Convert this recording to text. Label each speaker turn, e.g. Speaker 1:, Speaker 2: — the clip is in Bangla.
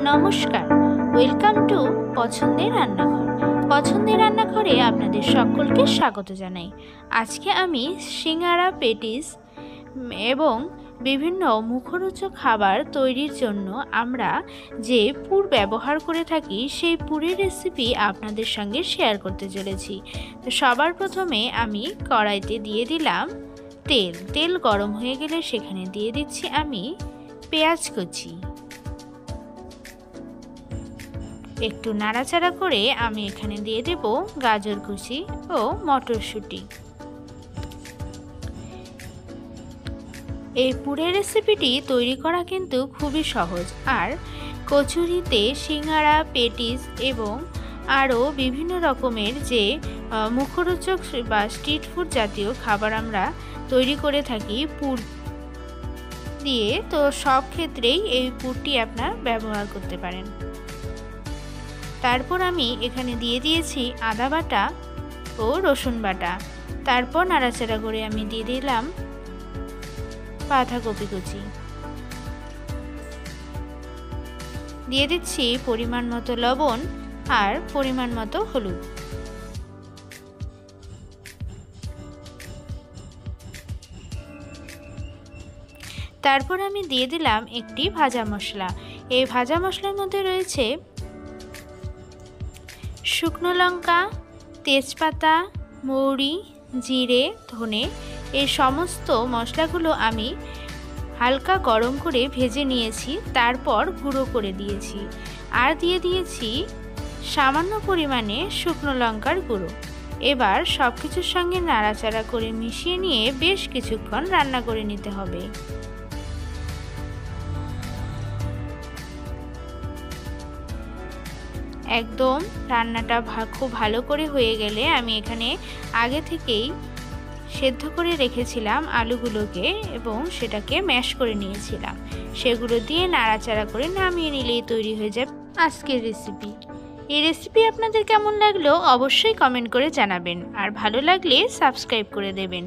Speaker 1: নমস্কার, ওয়েলকাম টু পছন্দের রান্নাঘর। পছন্দের রান্নাঘরে আপনাদের সকলকে স্বাগত জানাই। আজকে আমি সিঙ্গারা, পেটিস এবং বিভিন্ন মুখরোচক খাবার তৈরির জন্য আমরা যে পুর ব্যবহার করে থাকি সেই পুরের রেসিপি আপনাদের সঙ্গে শেয়ার করতে চলেছি। তো সবার প্রথমে আমি কড়াইতে দিয়ে দিলাম তেল গরম হয়ে গেলে সেখানে দিয়ে দিচ্ছি আমি পেঁয়াজ কুচি। একটু নাড়াচাড়া করে আমি এখানে দিয়ে দেব গাজর কুচি ও মটরশুঁটি। এই পুরের রেসিপিটি তৈরি করা কিন্তু খুবই সহজ। আর কচুরিতে, সিঙ্গারা, পেটিস এবং আরও বিভিন্ন রকমের যে মুখরোচক বা স্ট্রিট ফুড জাতীয় খাবার আমরা তৈরি করে থাকি পুর দিয়ে, তো সব ক্ষেত্রেই এই পুরটি আপনারা ব্যবহার করতে পারেন। তারপর আমি এখানে দিয়ে দিয়েছি আদা বাটা ও রসুন বাটা। তারপর নাড়াচাড়া করে আমি দিয়ে দিলাম বাঁধাকপি কুচি। দিয়ে দিচ্ছি পরিমাণ মতো লবণ আর পরিমাণ মতো হলুদ। তারপর আমি দিয়ে দিলাম একটি ভাজা মশলা। এই ভাজা মশলার মধ্যে রয়েছে শুকনো লঙ্কা, তেজপাতা, মৌরি, জিরে, ধনে। এই সমস্ত মশলাগুলো আমি হালকা গরম করে ভেজে নিয়েছি, তারপর গুঁড়ো করে দিয়েছি। আর দিয়ে দিয়েছি সামান্য পরিমাণে শুকনো লঙ্কার গুঁড়ো। এবার সব কিছুর সঙ্গে নাড়াচাড়া করে মিশিয়ে নিয়ে বেশ কিছুক্ষণ রান্না করে নিতে হবে। একদম রান্নাটা খুব ভালো করে হয়ে গেলে আমি এখানে আগে থেকেই সেদ্ধ করে রেখেছিলাম আলুগুলোকে এবং সেটাকে ম্যাশ করে নিয়েছিলাম। সেগুলো দিয়ে নাড়াচাড়া করে নামিয়ে নিলেই তৈরি হয়ে যাবে আজকের রেসিপি। এই রেসিপি আপনাদের কেমন লাগলো অবশ্যই কমেন্ট করে জানাবেন, আর ভালো লাগলে সাবস্ক্রাইব করে দেবেন।